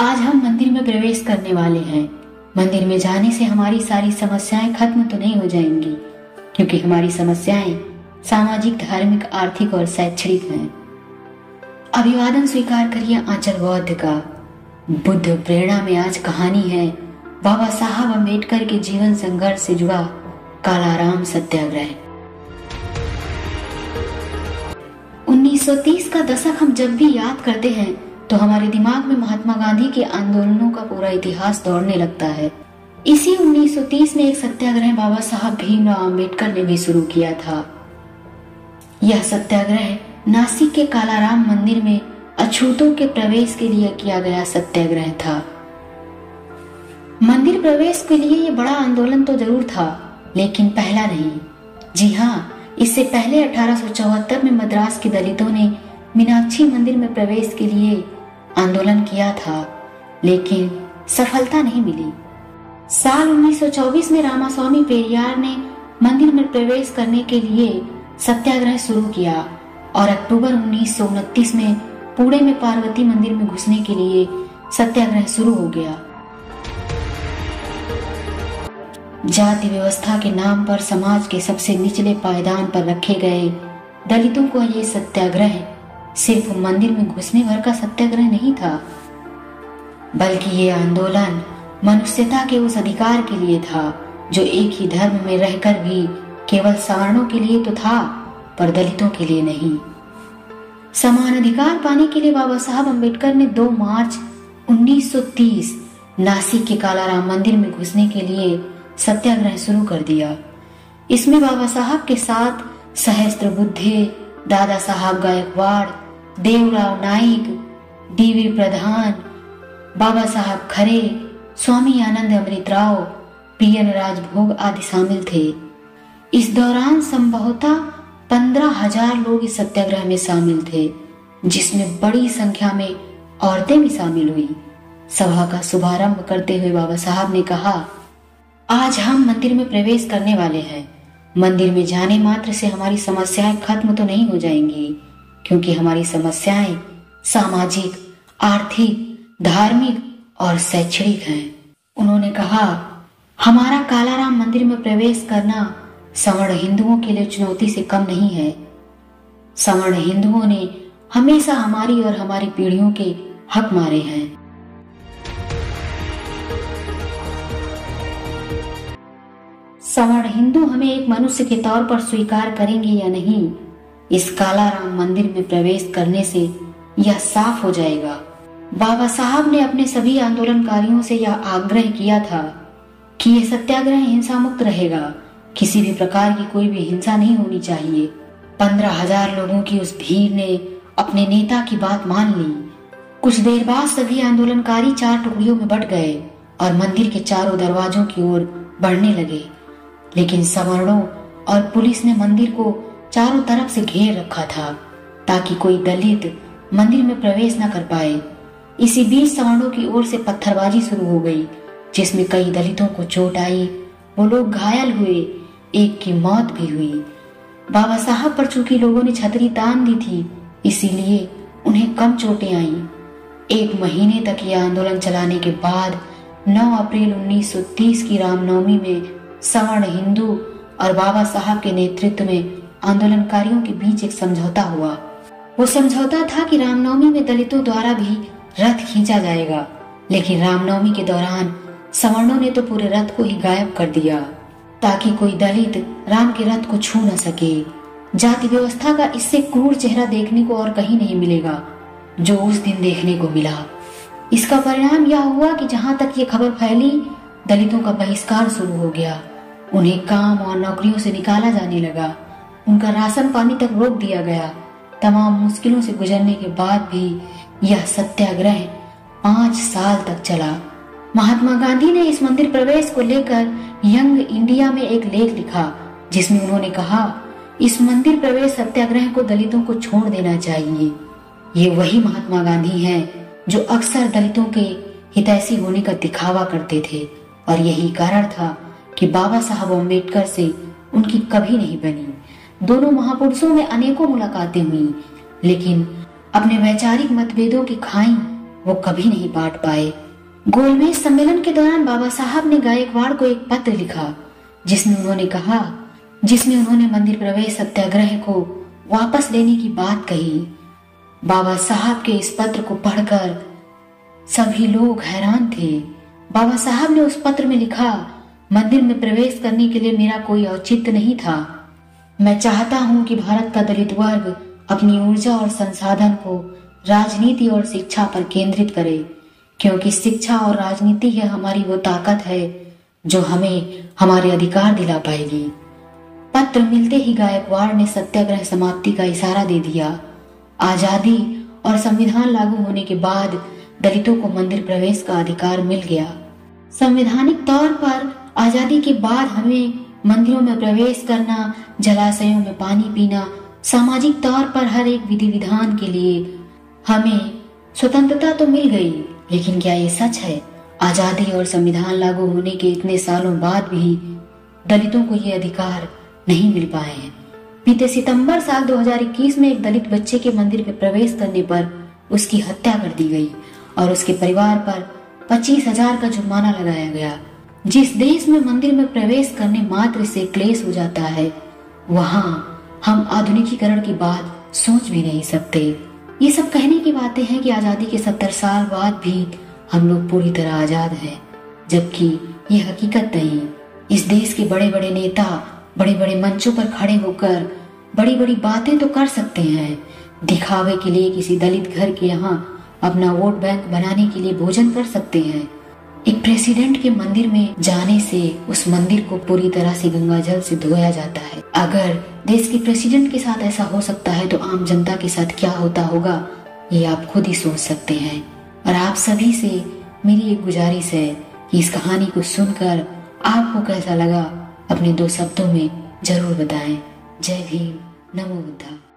आज हम मंदिर में प्रवेश करने वाले हैं। मंदिर में जाने से हमारी सारी समस्याएं खत्म तो नहीं हो जाएंगी, क्योंकि हमारी समस्याएं सामाजिक, धार्मिक, आर्थिक और शैक्षणिक हैं। अभिवादन स्वीकार करिए आंचल बौद्ध का। बुद्ध प्रेरणा में आज कहानी है बाबा साहब अम्बेडकर के जीवन संघर्ष से जुड़ा कालाराम सत्याग्रह। 1930 का दशक हम जब भी याद करते हैं तो हमारे दिमाग में महात्मा गांधी के आंदोलनों का पूरा इतिहास दौड़ने लगता है। इसी 1930 में एक सत्याग्रह बाबा साहब भीमराव अम्बेडकर ने भी शुरू किया था। यह सत्याग्रह नासिक के कालाराम मंदिर में अछूतों के प्रवेश के लिए किया गया सत्याग्रह था। मंदिर प्रवेश के लिए यह बड़ा आंदोलन तो जरूर था, लेकिन पहला नहीं। जी हाँ, इससे पहले 1874 में मद्रास के दलितों ने मीनाक्षी मंदिर में प्रवेश के लिए आंदोलन किया था, लेकिन सफलता नहीं मिली। साल 1924 में रामास्वामी पेरियार ने मंदिर में प्रवेश करने के लिए सत्याग्रह शुरू किया और अक्टूबर 1929 में पुणे में पार्वती मंदिर में घुसने के लिए सत्याग्रह शुरू हो गया। जाति व्यवस्था के नाम पर समाज के सबसे निचले पायदान पर रखे गए दलितों को ये सत्याग्रह सिर्फ मंदिर में घुसने भर का सत्याग्रह नहीं था, बल्कि ये आंदोलन मनुष्यता के उस अधिकार के लिए था जो एक ही धर्म में रहकर भी केवल सवर्णों के लिए तो था, पर दलितों के लिए नहीं। समान अधिकार पाने के लिए बाबा साहब अम्बेडकर ने 2 मार्च 1930 नासिक के कालाराम मंदिर में घुसने के लिए सत्याग्रह शुरू कर दिया। इसमें बाबा साहब के साथ सहस्त्रबुद्धे, दादा साहब गायकवाड़, देवराव नाइक, डीवी प्रधान, बाबा साहब खरे, स्वामी आनंद अमृतराव, पीएन राजभोग आदि शामिल थे। इस दौरान संभवतः 15,000 लोग इस सत्याग्रह में शामिल थे, जिसमें बड़ी संख्या में औरतें भी शामिल हुई। सभा का शुभारंभ करते हुए बाबा साहब ने कहा, आज हम मंदिर में प्रवेश करने वाले हैं। मंदिर में जाने मात्र से हमारी समस्याएं खत्म तो नहीं हो जाएंगी, क्योंकि हमारी समस्याएं सामाजिक, आर्थिक, धार्मिक और शैक्षणिक हैं। उन्होंने कहा, हमारा कालाराम मंदिर में प्रवेश करना सवर्ण हिंदुओं के लिए चुनौती से कम नहीं है। सवर्ण हिंदुओं ने हमेशा हमारी और हमारी पीढ़ियों के हक मारे हैं। सवर्ण हिंदू हमें एक मनुष्य के तौर पर स्वीकार करेंगे या नहीं, इस कालाराम मंदिर में प्रवेश करने से यह साफ हो जाएगा। बाबा साहब ने अपने सभी आंदोलनकारियों से यह आग्रह किया था कि यह सत्याग्रह हिंसा मुक्त रहेगा। किसी भी प्रकार की कोई भी हिंसा नहीं होनी चाहिए। 15,000 लोगों की उस भीड़ ने अपने नेता की बात मान ली। कुछ देर बाद सभी आंदोलनकारी 4 टुकड़ियों में बंट गए और मंदिर के चारों दरवाजों की ओर बढ़ने लगे, लेकिन सवर्णों और पुलिस ने मंदिर को चारों तरफ से घेर रखा था ताकि कोई दलित मंदिर में प्रवेश न कर पाए। इसी बीच सवर्णों की ओर से पत्थरबाजी शुरू हो गई, जिसमें कई दलितों को चोट आई। वो लोग घायल हुए, एक की मौत भी हुई। बाबा साहब पर चूंकि लोगों ने छतरी तान दी थी, इसीलिए उन्हें कम चोटें आईं। 1 महीने तक यह आंदोलन चलाने के बाद 9 अप्रैल 1930 की रामनवमी में सवर्ण हिंदू और बाबा साहब के नेतृत्व में आंदोलनकारियों के बीच एक समझौता हुआ। वो समझौता था कि रामनवमी में दलितों द्वारा भी रथ खींचा जाएगा, लेकिन रामनवमी के दौरान सवर्णों ने तो पूरे रथ को ही गायब कर दिया ताकि कोई दलित राम के रथ को छू न सके। जाति व्यवस्था का इससे क्रूर चेहरा देखने को और कहीं नहीं मिलेगा जो उस दिन देखने को मिला। इसका परिणाम यह हुआ कि जहां तक ये खबर फैली, दलितों का बहिष्कार शुरू हो गया। उन्हें काम और नौकरियों से निकाला जाने लगा। उनका राशन पानी तक रोक दिया गया। तमाम मुश्किलों से गुजरने के बाद भी यह सत्याग्रह 5 साल तक चला। महात्मा गांधी ने इस मंदिर प्रवेश को लेकर यंग इंडिया में एक लेख लिखा, जिसमें उन्होंने कहा, इस मंदिर प्रवेश सत्याग्रह को दलितों को छोड़ देना चाहिए। ये वही महात्मा गांधी हैं जो अक्सर दलितों के हितैषी होने का दिखावा करते थे, और यही कारण था कि बाबा साहब अम्बेडकर से उनकी कभी नहीं बनी। दोनों महापुरुषों में अनेकों मुलाकातें हुई, लेकिन अपने वैचारिक मतभेदों की खाई वो कभी नहीं बांट पाए। गोलमेज सम्मेलन के दौरान बाबा साहब ने गायकवाड़ को एक पत्र लिखा जिसमें उन्होंने मंदिर प्रवेश सत्याग्रह को वापस लेने की बात कही। बाबा साहब के इस पत्र को पढ़कर सभी लोग हैरान थे। बाबा साहब ने उस पत्र में लिखा, मंदिर में प्रवेश करने के लिए मेरा कोई औचित्य नहीं था। मैं चाहता हूं कि भारत का दलित वर्ग अपनी ऊर्जा और संसाधन को राजनीति और शिक्षा पर केंद्रित करे, क्योंकि शिक्षा और राजनीति है हमारी वो ताकत है जो हमें हमारे अधिकार दिला पाएगी। पत्र मिलते ही गायकवाड़ ने सत्याग्रह समाप्ति का इशारा दे दिया। आजादी और संविधान लागू होने के बाद दलितों को मंदिर प्रवेश का अधिकार मिल गया। संवैधानिक तौर पर आजादी के बाद हमें मंदिरों में प्रवेश करना, जलाशयों में पानी पीना, सामाजिक तौर पर हर एक विधि विधान के लिए हमें स्वतंत्रता तो मिल गई, लेकिन क्या ये सच है? आजादी और संविधान लागू होने के इतने सालों बाद भी दलितों को ये अधिकार नहीं मिल पाए हैं। बीते सितंबर साल 2021 में एक दलित बच्चे के मंदिर में प्रवेश करने पर उसकी हत्या कर दी गई और उसके परिवार पर 25,000 का जुर्माना लगाया गया। जिस देश में मंदिर में प्रवेश करने मात्र से क्लेश हो जाता है, वहां हम आधुनिकीकरण की बात सोच भी नहीं सकते। ये सब कहने की बातें हैं कि आजादी के 70 साल बाद भी हम लोग पूरी तरह आजाद हैं, जबकि ये हकीकत नहीं। इस देश के बड़े बड़े नेता बड़े बड़े मंचों पर खड़े होकर बड़ी बड़ी बातें तो कर सकते हैं, दिखावे के लिए किसी दलित घर के यहाँ अपना वोट बैंक बनाने के लिए भोजन कर सकते हैं। एक प्रेसिडेंट के मंदिर में जाने से उस मंदिर को पूरी तरह से गंगाजल से धोया जाता है। अगर देश के प्रेसिडेंट के साथ ऐसा हो सकता है तो आम जनता के साथ क्या होता होगा, ये आप खुद ही सोच सकते हैं। और आप सभी से मेरी एक गुजारिश है कि इस कहानी को सुनकर आपको कैसा लगा अपने 2 शब्दों में जरूर बताएं। जय भीम, नमो बुद्धा।